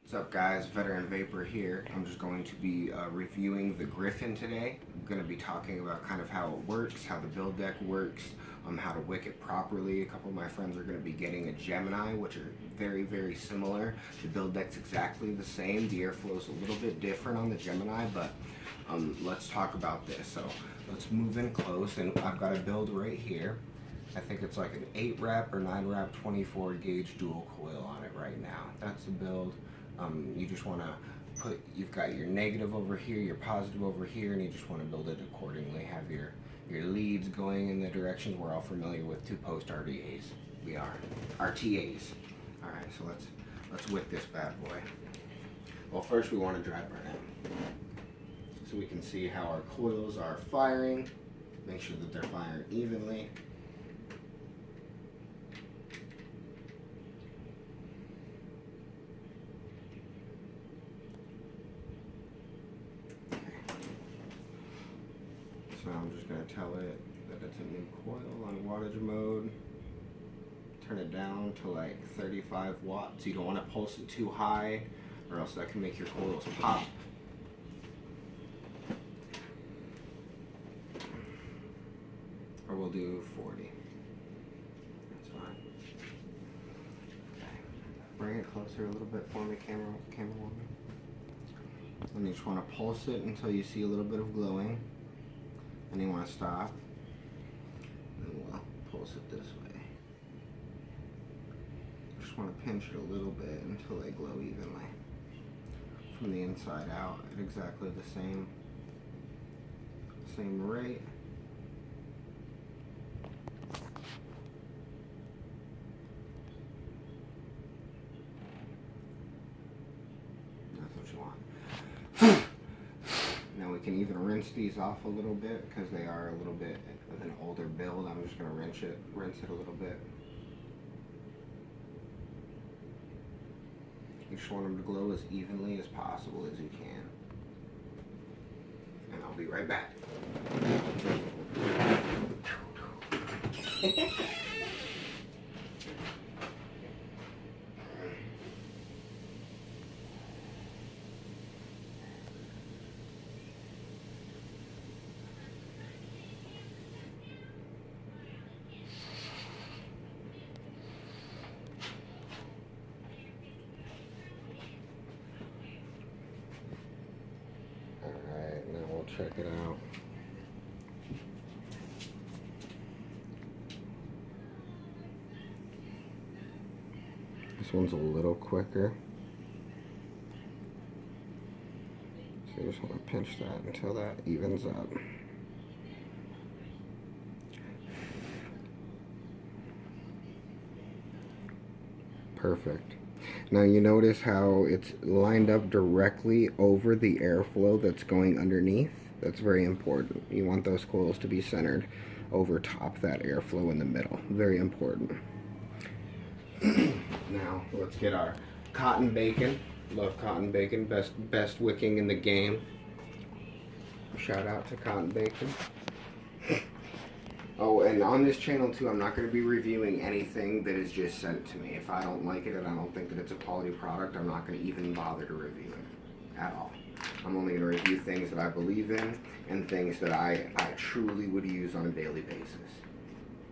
What's up guys, Veteran Vapor here. I'm just going to be reviewing the Griffin today. I'm going to be talking about kind of how it works, how the build deck works, how to wick it properly. A couple of my friends are going to be getting a Gemini, which are very similar. The build deck's exactly the same. The airflow is a little bit different on the Gemini, but let's talk about this. So let's move in close, and I've got a build right here. I think it's like an 8 wrap or 9 wrap 24 gauge dual coil on it right now. That's the build. You just want to put, you've got your negative over here, your positive over here, and you just want to build it accordingly. Have your leads going in the directions we're all familiar with. 2-post RTAs. We are RTAs. All right, so let's wick this bad boy. Well, first we want to dry burn it, so we can see how our coils are firing. Make sure that they're firing evenly. So I'm just going to tell it that it's a new coil on wattage mode. Turn it down to like 35 watts. You don't want to pulse it too high, or else that can make your coils pop. Or we'll do 40. That's fine. Okay. Bring it closer a little bit for me, camera woman. And you just want to pulse it until you see a little bit of glowing. And you want to stop, and we'll pulse it this way. Just want to pinch it a little bit until they glow evenly. From the inside out at exactly the same rate. That's what you want. Now we can even rinse these off a little bit because they are a little bit of an older build. I'm just going to rinse it a little bit. You just want them to glow as evenly as possible as you can. And I'll be right back. Check it out. This one's a little quicker. So you just want to pinch that until that evens up. Perfect. Now you notice how it's lined up directly over the airflow that's going underneath. That's very important. You want those coils to be centered over top that airflow in the middle. Very important. Now let's get our cotton bacon. Love cotton bacon. Best wicking in the game. Shout out to cotton bacon. Oh, and on this channel too, I'm not going to be reviewing anything that is just sent to me. If I don't like it and I don't think that it's a quality product, I'm not going to even bother to review it at all. I'm only going to review things that I believe in and things that I truly would use on a daily basis.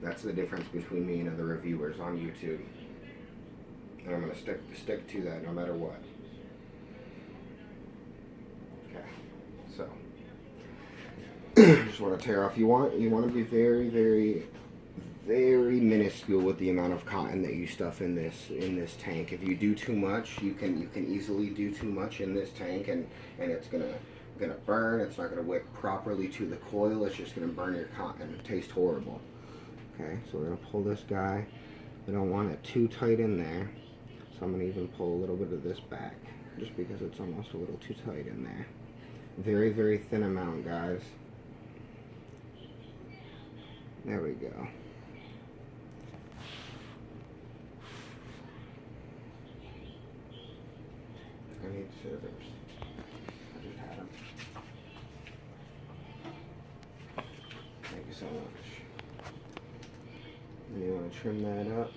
That's the difference between me and other reviewers on YouTube. And I'm going to stick to that no matter what. Okay, so just want to tear off. You want to be very minuscule with the amount of cotton that you stuff in this tank. If you do too much, you can easily do too much in this tank, and it's gonna burn. It's not gonna wick properly to the coil. It's just gonna burn your cotton. It tastes horrible. Okay, so we're gonna pull this guy. We don't want it too tight in there, so I'm gonna even pull a little bit of this back, just because it's almost a little too tight in there. Very thin amount, guys. There we go. I need scissors. I just had them. Thank you so much. And you want to trim that up.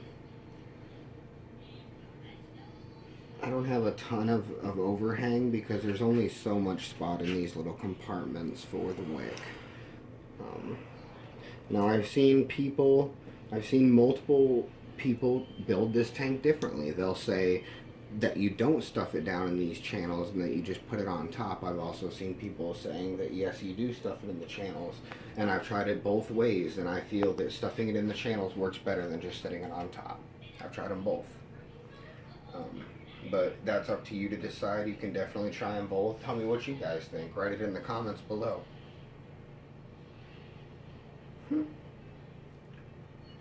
don't have a ton of overhang because there's only so much spot in these little compartments for the wick. Now I've seen multiple people build this tank differently. They'll say that you don't stuff it down in these channels and that you just put it on top. I've also seen people saying that yes, you do stuff it in the channels, and I've tried it both ways, and I feel that stuffing it in the channels works better than just setting it on top. I've tried them both. But that's up to you to decide. You can definitely try them both. Tell me what you guys think. Write it in the comments below.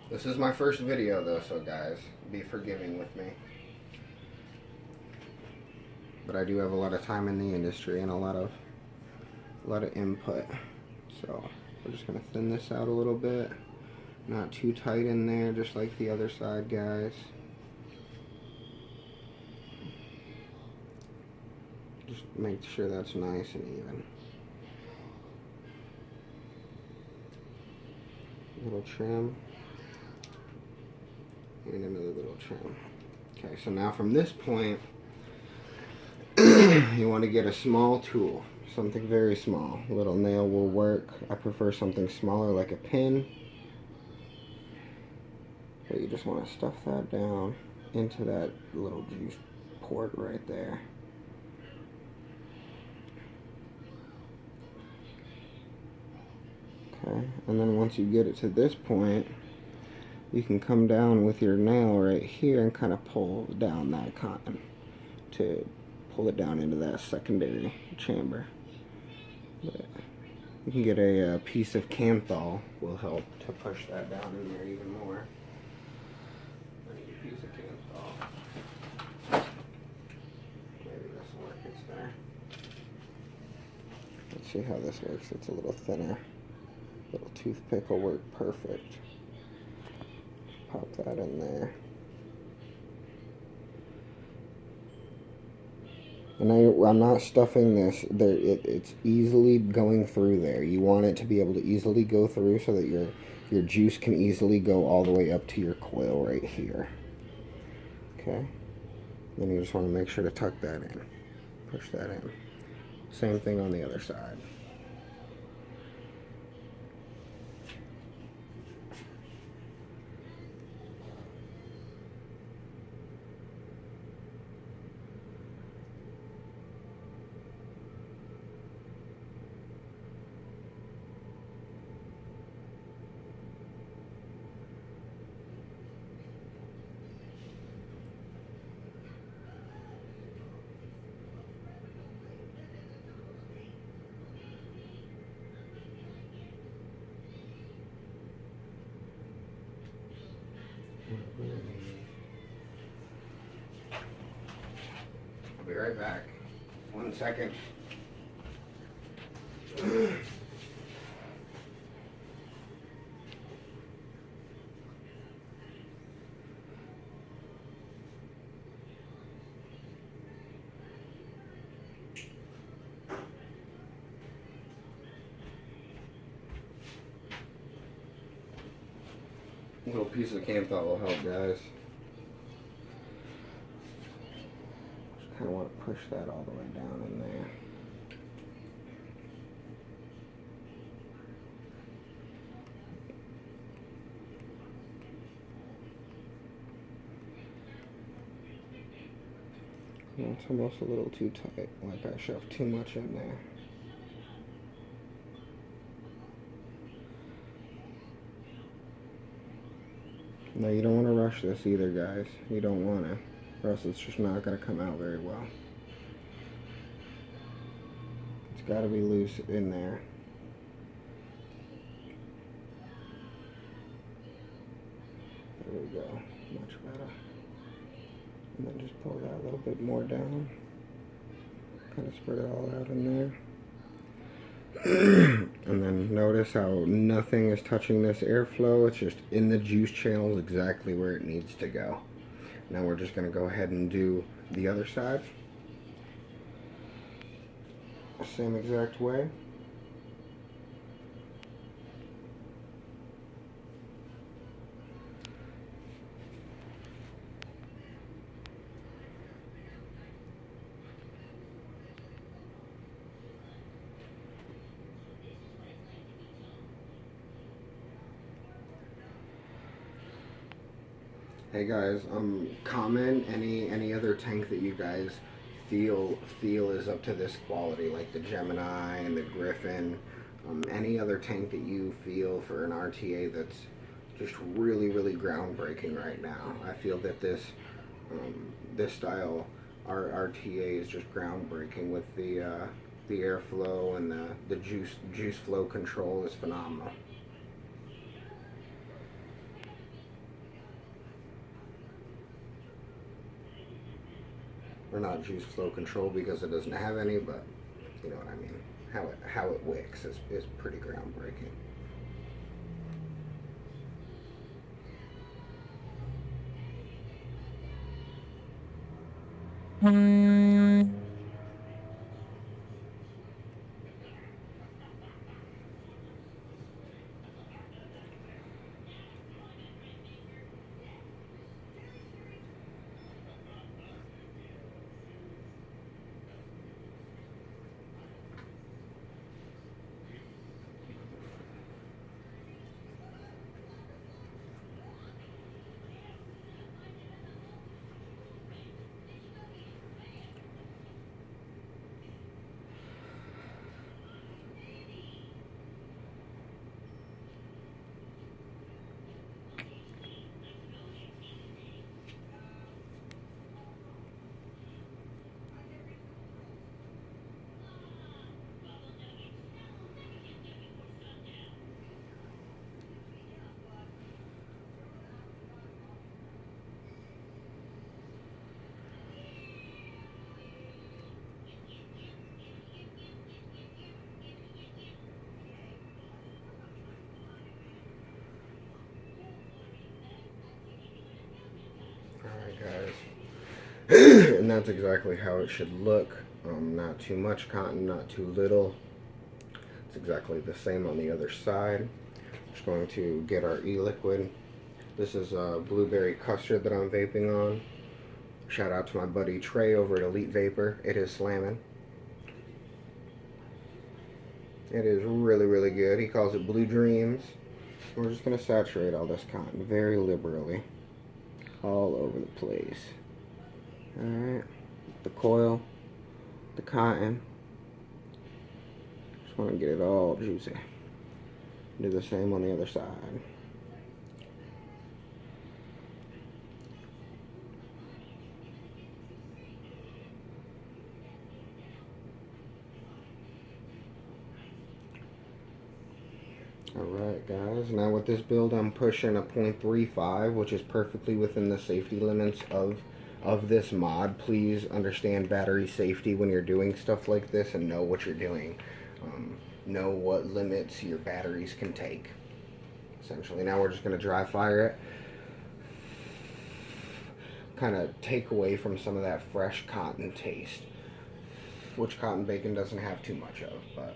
This is my first video though, so guys, be forgiving with me. But I do have a lot of time in the industry and a lot of input. So we're just gonna thin this out a little bit. Not too tight in there, just like the other side, guys. Just make sure that's nice and even. Little trim. And another little trim. Okay, so now from this point, you want to get a small tool. Something very small. A little nail will work. I prefer something smaller like a pin. But you just want to stuff that down into that little juice port right there. Okay, and then once you get it to this point, you can come down with your nail right here and kind of pull down that cotton to pull it down into that secondary chamber. But you can get a piece of Kanthal will help to push that down in there even more. I need a piece of Kanthal. Maybe this will work. It's there. Let's see how this works. It's a little thinner. Little toothpick will work perfect. Pop that in there. And I'm not stuffing this. It's easily going through there. You want it to be able to easily go through so that your juice can easily go all the way up to your coil right here. Okay? Then you just want to make sure to tuck that in. Push that in. Same thing on the other side. I'll be right back. 1 second. A little piece of Kanthal will help, guys. Just kind of want to push that all the way down in there. It's almost a little too tight, like I shoved too much in there. No, you don't want to rush this either, guys. You don't want to, or else it's just not going to come out very well. It's got to be loose in there. There we go. Much better. And then just pull that a little bit more down. Kind of spread it all out in there. And then notice how nothing is touching this airflow. It's just in the juice channels exactly where it needs to go. Now we're just going to go ahead and do the other side. Same exact way. Hey guys, comment any other tank that you guys feel is up to this quality, like the Gemini and the Griffin. Any other tank that you feel for an RTA that's just really groundbreaking right now. I feel that this style RTA is just groundbreaking with the airflow and the juice flow control is phenomenal. Or not juice flow control because it doesn't have any, but you know what I mean. How it wicks is pretty groundbreaking. Alright guys, and that's exactly how it should look. Not too much cotton, not too little. It's exactly the same on the other side. Just going to get our e-liquid. This is a blueberry custard that I'm vaping on. Shout out to my buddy Trey over at Elite Vapor. It is slamming. It is really good. He calls it Blue Dreams. We're just going to saturate all this cotton very liberally. All over the place. Alright. The coil. The cotton. Just want to get it all juicy. Do the same on the other side. Alright guys, now with this build I'm pushing a 0.35, which is perfectly within the safety limits of this mod. Please understand battery safety when you're doing stuff like this and know what you're doing. Know what limits your batteries can take. Essentially, now we're just going to dry fire it. Kind of take away from some of that fresh cotton taste, which cotton bacon doesn't have too much of, but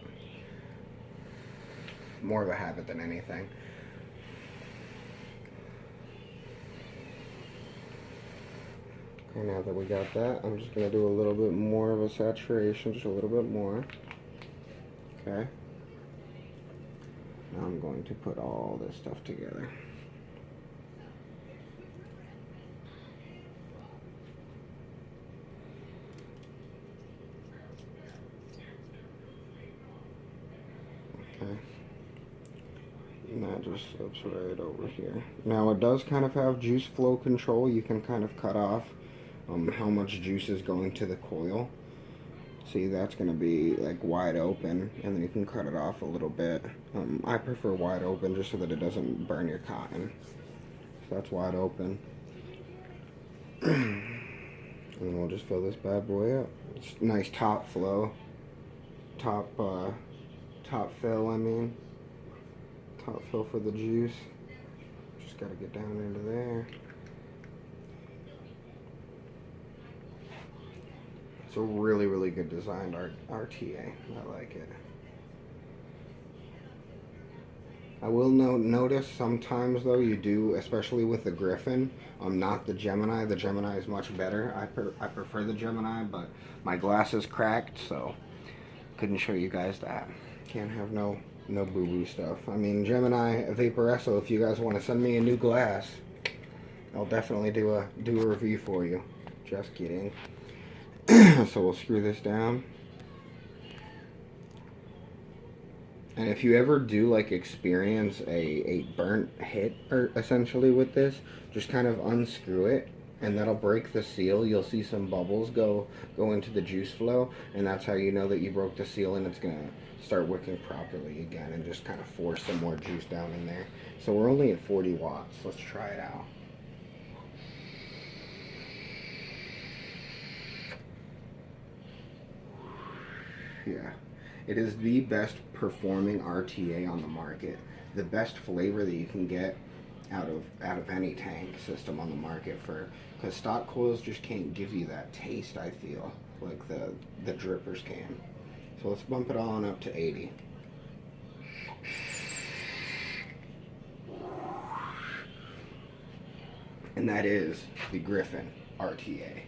more of a habit than anything. Okay, now that we got that, I'm just going to do a little bit more of a saturation, just a little bit more. Okay. Now I'm going to put all this stuff together. Okay. And that just slips right over here. Now it does kind of have juice flow control. You can kind of cut off how much juice is going to the coil. See, that's going to be like wide open, and then you can cut it off a little bit. I prefer wide open just so that it doesn't burn your cotton. So that's wide open. And we'll just fill this bad boy up. It's nice top flow. Top fill, I mean. Top fill for the juice. Just got to get down into there. It's a really good designed RTA. I like it. I will notice sometimes though you do, especially with the Griffin, not the Gemini. The Gemini is much better. I prefer the Gemini, but my glass is cracked, so couldn't show you guys that. Can't have no boo-boo stuff. I mean, Gemini Vaporesso, if you guys want to send me a new glass, I'll definitely do a review for you. Just kidding. So we'll screw this down. And if you ever do like experience a burnt hit or essentially with this, just kind of unscrew it and that'll break the seal. You'll see some bubbles go into the juice flow, and that's how you know that you broke the seal, and it's gonna start wicking properly again and just kind of force some more juice down in there. So we're only at 40 watts. Let's try it out. Yeah. It is the best performing RTA on the market. The best flavor that you can get out of any tank system on the market, because stock coils just can't give you that taste, I feel, like the drippers can. So let's bump it all on up to 80. And that is the Griffin RTA.